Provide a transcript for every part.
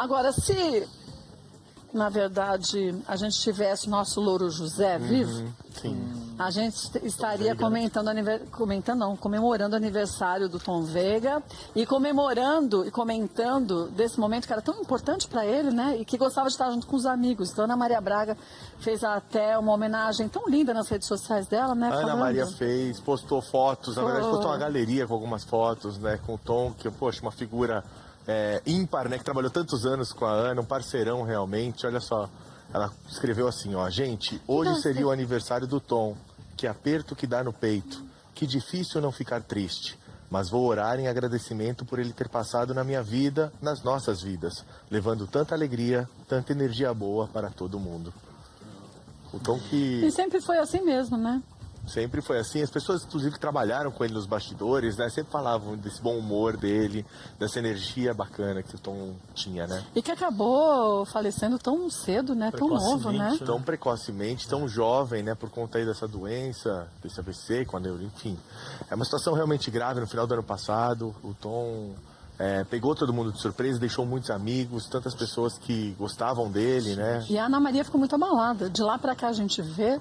Agora, se, na verdade, a gente tivesse o nosso Louro José vivo, Sim. a gente estaria comemorando o aniversário do Tom Veiga e comemorando e comentando desse momento que era tão importante para ele, né? E que gostava de estar junto com os amigos. Então, Ana Maria Braga fez até uma homenagem tão linda nas redes sociais dela, né? A Ana falando. Maria fez, postou fotos, na verdade postou uma galeria com algumas fotos, né? Com o Tom, que, poxa, uma figura ímpar, né? Que trabalhou tantos anos com a Ana, um parceirão realmente. Olha só, ela escreveu assim, ó: gente, hoje seria o aniversário do Tom. Que aperto que dá no peito, que difícil não ficar triste. Mas vou orar em agradecimento por ele ter passado na minha vida, nas nossas vidas, levando tanta alegria, tanta energia boa para todo mundo. O Tom que E sempre foi assim mesmo, né? sempre foi assim, as pessoas inclusive que trabalharam com ele nos bastidores, né, sempre falavam desse bom humor dele, dessa energia bacana que o Tom tinha, né? E que acabou falecendo tão cedo, né? Tão novo, né? Tão precocemente, tão jovem, né, por conta aí dessa doença, desse AVC, com a neuro, enfim. É uma situação realmente grave. No final do ano passado, o Tom pegou todo mundo de surpresa, deixou muitos amigos, tantas pessoas que gostavam dele, né? E a Ana Maria ficou muito abalada. De lá pra cá a gente vê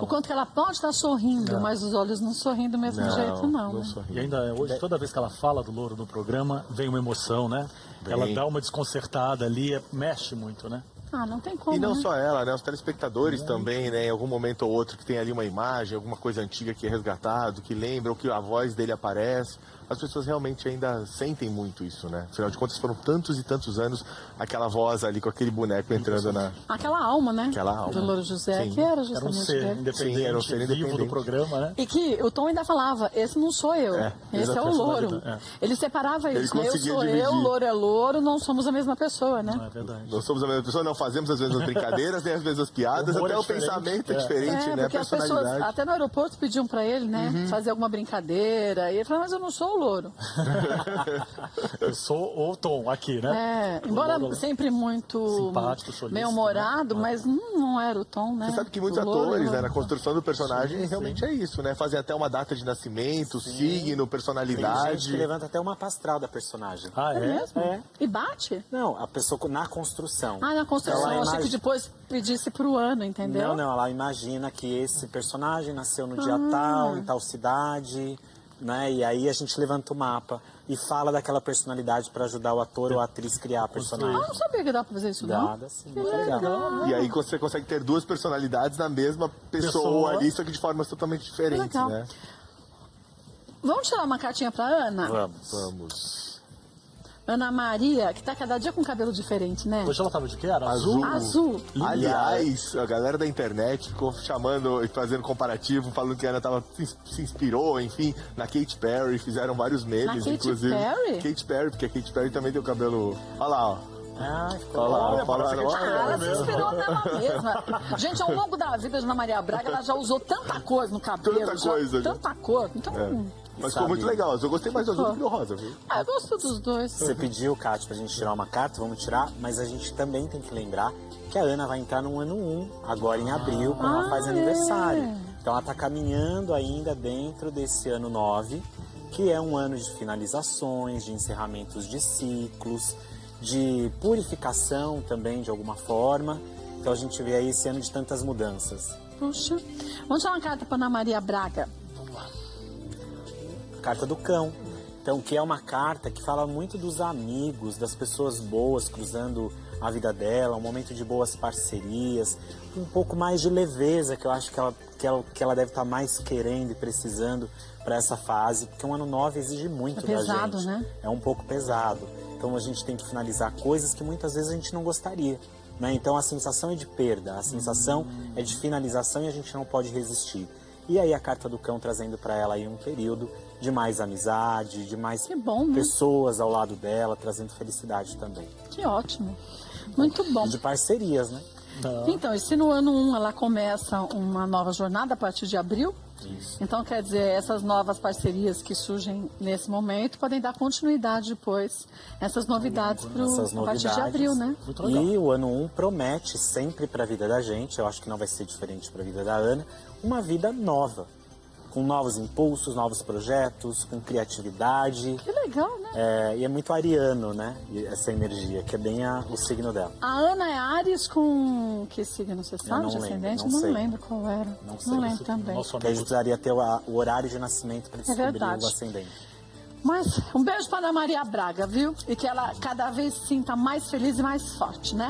o quanto que ela pode estar sorrindo, mas os olhos não sorrem do mesmo jeito, não. Né? E ainda hoje, toda vez que ela fala do Louro no programa, vem uma emoção, né? Ela dá uma desconcertada ali, mexe muito, né? Ah, não tem como, E não né? só ela, né? Os telespectadores também, né? Em algum momento ou outro que tem ali uma imagem, alguma coisa antiga que é resgatado, que lembra, ou que a voz dele aparece. As pessoas realmente ainda sentem muito isso, né? Afinal de contas, foram tantos e tantos anos aquela voz ali com aquele boneco entrando na... Aquela alma, né? Aquela alma. Do Louro José, Sim. que era Era um justamente ser dele. independente, Sim, era um ser vivo independente. do programa, né? E que o Tom ainda falava, esse não sou eu, esse é o Louro. Ele separava isso, né? Eu conseguia sou dividir. eu, Louro é Louro, não somos a mesma pessoa, né? Não é verdade. Não somos a mesma pessoa, não fazemos as mesmas brincadeiras, nem as mesmas piadas, O humor até é o diferente. pensamento é diferente, né? A Porque as pessoas, personalidade. até no aeroporto, pediam pra ele, né? Fazer alguma brincadeira. E ele falava, mas eu não sou o Louro. Eu sou o Tom aqui, né? Embora Louro sempre muito simpático, solícito, bem-humorado, né? mas não era o Tom, né? Você sabe que muitos O Louro atores, era né, na o- construção do personagem, realmente é isso, né? Fazem até uma data de nascimento, signo, Tem gente personalidade. que levanta até uma pastral da personagem. Ah, É é? mesmo? É. E bate? Não, a pessoa na construção. Ah, na construção. Ela Eu achei que imagina- depois pedisse pro ano, entendeu? Não, ela imagina que esse personagem nasceu no dia tal, em tal cidade, né? E aí a gente levanta o mapa e fala daquela personalidade para ajudar o ator ou a atriz a criar a Ah, personagem. não sabia que dá pra fazer isso, não. Dá sim, muito legal. E aí você consegue ter duas personalidades na mesma pessoa ali, só que de formas totalmente diferentes, Legal. né? Vamos tirar uma cartinha pra Ana? Vamos. Ana Maria, que tá cada dia com cabelo diferente, né? Hoje ela tava de quê? Era azul? Azul. Aliás, a galera da internet ficou chamando e fazendo comparativo, falando que a Ana se inspirou, enfim, na Katy Perry, fizeram vários memes, Na Katy inclusive. Perry? Katy Perry, porque a Katy Perry também tem o cabelo. Olha lá, ó. Ah, ficou Olha lá, bom. ó. Falaram, Ah, ela se olha. inspirou nela mesma. Gente, ao longo da vida de Ana Maria Braga, ela já usou tanta coisa no cabelo. Tanta coisa, já. Tanta cor. Então, Mas ficou muito legal. Eu gostei mais do azul do que do rosa, viu? eu gosto dos dois. Você pediu, Kátia, pra gente tirar uma carta, vamos tirar, mas a gente também tem que lembrar que a Ana vai entrar no ano 1, agora em abril, quando ela faz aniversário. Então ela tá caminhando ainda dentro desse ano 9, que é um ano de finalizações, de encerramentos de ciclos, de purificação também, de alguma forma. Então a gente vê aí esse ano de tantas mudanças. Puxa. Vamos tirar uma carta pra Ana Maria Braga. Carta do Cão. Então, que é uma carta que fala muito dos amigos, das pessoas boas cruzando a vida dela, um momento de boas parcerias, um pouco mais de leveza, que eu acho que ela deve estar mais querendo e precisando para essa fase, porque um ano 9 exige muito É pesado, da gente. né? É um pouco pesado. Então, a gente tem que finalizar coisas que muitas vezes a gente não gostaria. Né? Então, a sensação é de perda, a sensação é de finalização e a gente não pode resistir. E aí a carta do Cão trazendo para ela aí um período de mais amizade, de mais Que bom, né? pessoas ao lado dela, trazendo felicidade também. Que ótimo. Muito bom. E de parcerias, né? Então, e se no ano 1 ela começa uma nova jornada a partir de abril? Isso. Então, quer dizer, essas novas parcerias que surgem nesse momento podem dar continuidade depois, essas novidades Essas a partir de novidades. abril, né? Muito legal. E o ano 1 promete sempre para a vida da gente, eu acho que não vai ser diferente para a vida da Ana, uma vida nova. com novos impulsos, novos projetos, com criatividade. Que legal, né? E é muito ariano, né? Essa energia, que é bem o signo dela. A Ana é Áries com que signo, você sabe, não de lembro, ascendente? não Não sei. lembro qual era. Não sei. Não lembro também. Nosso Que a gente amigo precisaria ter o horário de nascimento para descobrir verdade. o ascendente. Mas um beijo para Ana Maria Braga, viu? E que ela cada vez se sinta mais feliz e mais forte, né?